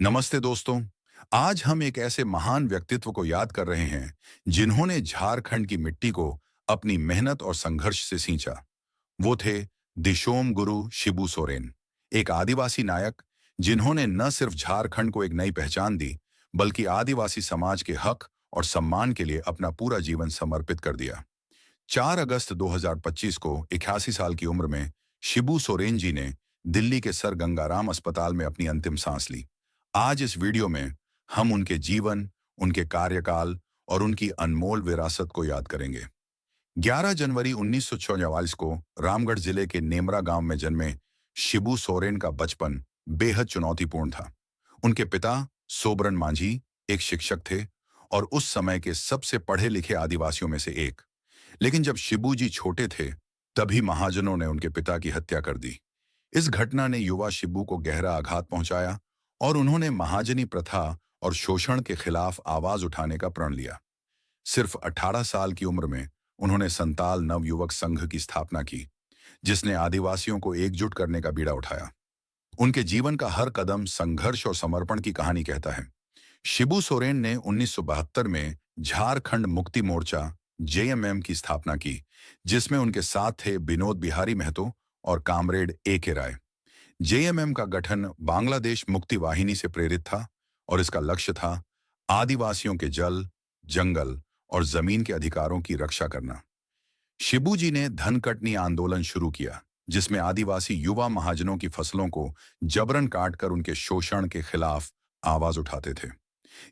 नमस्ते दोस्तों। आज हम एक ऐसे महान व्यक्तित्व को याद कर रहे हैं जिन्होंने झारखंड की मिट्टी को अपनी मेहनत और संघर्ष से सींचा। वो थे दिशोम गुरु शिबू सोरेन, एक आदिवासी नायक जिन्होंने न सिर्फ झारखंड को एक नई पहचान दी, बल्कि आदिवासी समाज के हक और सम्मान के लिए अपना पूरा जीवन समर्पित कर दिया। 4 अगस्त 2025 को 81 साल की उम्र में शिबू सोरेन जी ने दिल्ली के सर गंगाराम अस्पताल में अपनी अंतिम सांस ली। आज इस वीडियो में हम उनके जीवन, उनके कार्यकाल और उनकी अनमोल विरासत को याद करेंगे। 11 जनवरी 1944 को रामगढ़ जिले के नेमरा गांव में जन्मे शिबू सोरेन का बचपन बेहद चुनौतीपूर्ण था। उनके पिता सोबरन मांझी एक शिक्षक थे और उस समय के सबसे पढ़े लिखे आदिवासियों में से एक। लेकिन जब शिबू जी छोटे थे, तभी महाजनों ने उनके पिता की हत्या कर दी। इस घटना ने युवा शिबू को गहरा आघात पहुंचाया और उन्होंने महाजनी प्रथा और शोषण के खिलाफ आवाज उठाने का प्रण लिया। सिर्फ 18 साल की उम्र में उन्होंने संताल नवयुवक संघ की स्थापना की, जिसने आदिवासियों को एकजुट करने का बीड़ा उठाया। उनके जीवन का हर कदम संघर्ष और समर्पण की कहानी कहता है। शिबू सोरेन ने 1972 में झारखंड मुक्ति मोर्चा जेएमएम की स्थापना की, जिसमें उनके साथ थे विनोद बिहारी महतो और कामरेड ए.के. राय। जेएमएम का गठन बांग्लादेश मुक्ति वाहिनी से प्रेरित था और इसका लक्ष्य था आदिवासियों के जल, जंगल और जमीन के अधिकारों की रक्षा करना। शिबू जी ने धनकटनी आंदोलन शुरू किया, जिसमें आदिवासी युवा महाजनों की फसलों को जबरन काटकर उनके शोषण के खिलाफ आवाज उठाते थे।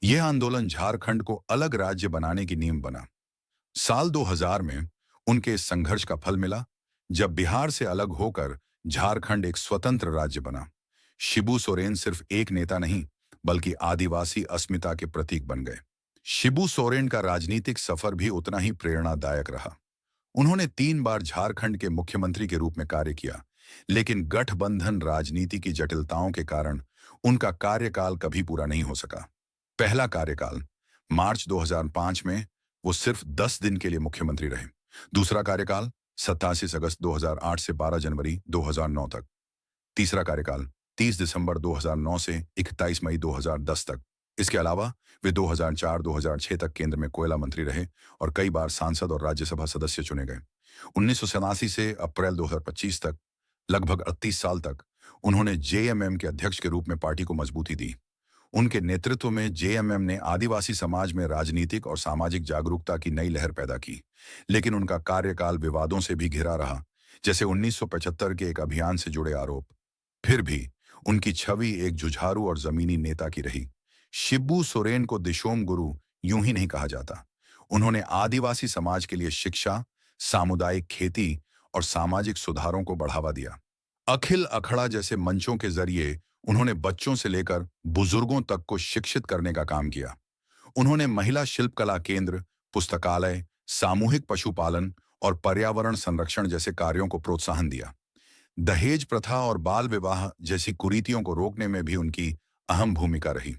यह आंदोलन झारखंड को अलग राज्य बनाने की नींव बना। साल 2000 में उनके इस संघर्ष का फल मिला, जब बिहार से अलग होकर झारखंड एक स्वतंत्र राज्य बना। शिबू सोरेन सिर्फ एक नेता नहीं, बल्कि आदिवासी अस्मिता के प्रतीक बन गए। शिबू सोरेन का राजनीतिक सफर भी उतना ही प्रेरणादायक रहा। उन्होंने 3 बार झारखंड के मुख्यमंत्री के रूप में कार्य किया, लेकिन गठबंधन राजनीति की जटिलताओं के कारण उनका कार्यकाल कभी पूरा नहीं हो सका। पहला कार्यकाल मार्च 2005 में वो सिर्फ 10 दिन के लिए मुख्यमंत्री रहे। दूसरा कार्यकाल 27 अगस्त 2008 से 12 जनवरी 2009 तक। तीसरा कार्यकाल 30 दिसंबर 2009 से 31 मई 2010 तक। इसके अलावा वे 2004-2006 तक केंद्र में कोयला मंत्री रहे और कई बार सांसद और राज्यसभा सदस्य चुने गए। 1987 से अप्रैल 2025 तक, लगभग 38 साल तक, उन्होंने जेएमएम के अध्यक्ष के रूप में पार्टी को मजबूती दी। उनके नेतृत्व में जेएमएम ने आदिवासी समाज में राजनीतिक और सामाजिक जागरूकता की नई लहर पैदा की, लेकिन उनका कार्यकाल विवादों से भी घिरा रहा, जैसे 1975 के एक अभियान से जुड़े आरोप। फिर भी उनकी छवि एक जुझारू और जमीनी नेता की रही। शिबू सोरेन को दिशोम गुरु यूं ही नहीं कहा जाता। उन्होंने आदिवासी समाज के लिए शिक्षा, सामुदायिक खेती और सामाजिक सुधारों को बढ़ावा दिया। अखिल अखड़ा जैसे मंचों के जरिए उन्होंने बच्चों से लेकर बुजुर्गों तक को शिक्षित करने का काम किया। उन्होंने महिला शिल्पकला केंद्र, पुस्तकालय, सामूहिक पशुपालन और पर्यावरण संरक्षण जैसे कार्यों को प्रोत्साहन दिया। दहेज प्रथा और बाल विवाह जैसी कुरीतियों को रोकने में भी उनकी अहम भूमिका रही।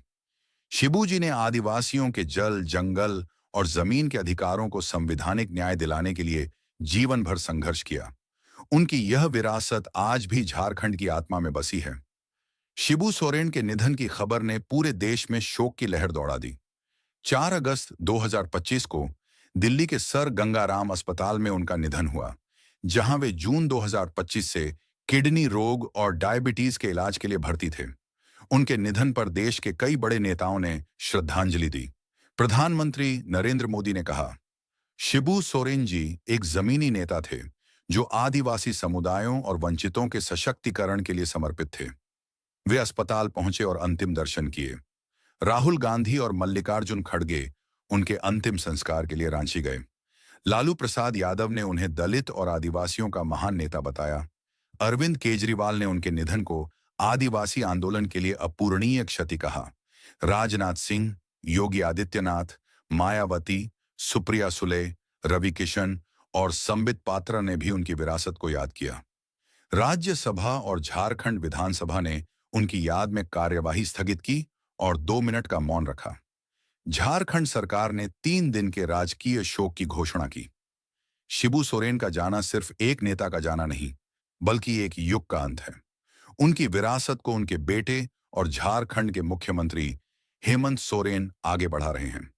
शिबू जी ने आदिवासियों के जल, जंगल और जमीन के अधिकारों को संवैधानिक न्याय दिलाने के लिए जीवन भर संघर्ष किया। उनकी यह विरासत आज भी झारखंड की आत्मा में बसी है। शिबू सोरेन के निधन की खबर ने पूरे देश में शोक की लहर दौड़ा दी। 4 अगस्त 2025 को दिल्ली के सर गंगाराम अस्पताल में उनका निधन हुआ, जहां वे जून 2025 से किडनी रोग और डायबिटीज के इलाज के लिए भर्ती थे। उनके निधन पर देश के कई बड़े नेताओं ने श्रद्धांजलि दी। प्रधानमंत्री नरेंद्र मोदी ने कहा, शिबू सोरेन जी एक जमीनी नेता थे जो आदिवासी समुदायों और वंचितों के सशक्तिकरण के लिए समर्पित थे। वे अस्पताल पहुंचे और अंतिम दर्शन किए। राहुल गांधी और मल्लिकार्जुन खड़गे उनके अंतिम संस्कार के लिए रांची गए। लालू प्रसाद यादव ने उन्हें दलित और आदिवासियों का महान नेता बताया। अरविंद केजरीवाल ने उनके निधन को आदिवासी आंदोलन के लिए अपूरणीय क्षति कहा। राजनाथ सिंह, योगी आदित्यनाथ, मायावती, सुप्रिया सुले, रवि किशन और संबित पात्रा ने भी उनकी विरासत को याद किया। राज्यसभा और झारखंड विधानसभा ने उनकी याद में कार्यवाही स्थगित की और 2 मिनट का मौन रखा। झारखंड सरकार ने 3 दिन के राजकीय शोक की घोषणा की। शिबू सोरेन का जाना सिर्फ एक नेता का जाना नहीं, बल्कि एक युग का अंत है। उनकी विरासत को उनके बेटे और झारखंड के मुख्यमंत्री हेमंत सोरेन आगे बढ़ा रहे हैं।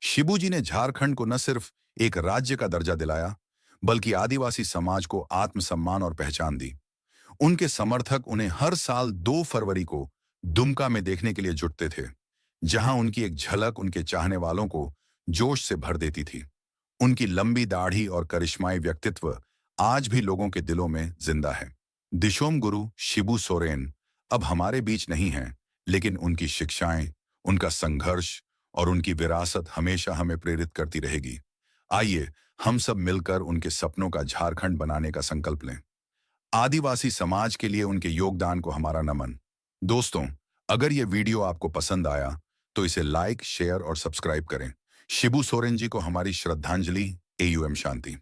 शिबू जी ने झारखंड को न सिर्फ एक राज्य का दर्जा दिलाया, बल्कि आदिवासी समाज को आत्मसम्मान और पहचान दी। उनके समर्थक उन्हें हर साल 2 फरवरी को दुमका में देखने के लिए जुटते थे, जहां उनकी एक झलक उनके चाहने वालों को जोश से भर देती थी। उनकी लंबी दाढ़ी और करिश्माई व्यक्तित्व आज भी लोगों के दिलों में जिंदा है। दिशोम गुरु शिबू सोरेन अब हमारे बीच नहीं हैं, लेकिन उनकी शिक्षाएं, उनका संघर्ष और उनकी विरासत हमेशा हमें प्रेरित करती रहेगी। आइए हम सब मिलकर उनके सपनों का झारखंड बनाने का संकल्प लें। आदिवासी समाज के लिए उनके योगदान को हमारा नमन। दोस्तों, अगर ये वीडियो आपको पसंद आया तो इसे लाइक, शेयर और सब्सक्राइब करें। शिबू सोरेन जी को हमारी श्रद्धांजलि। एयूएम शांति।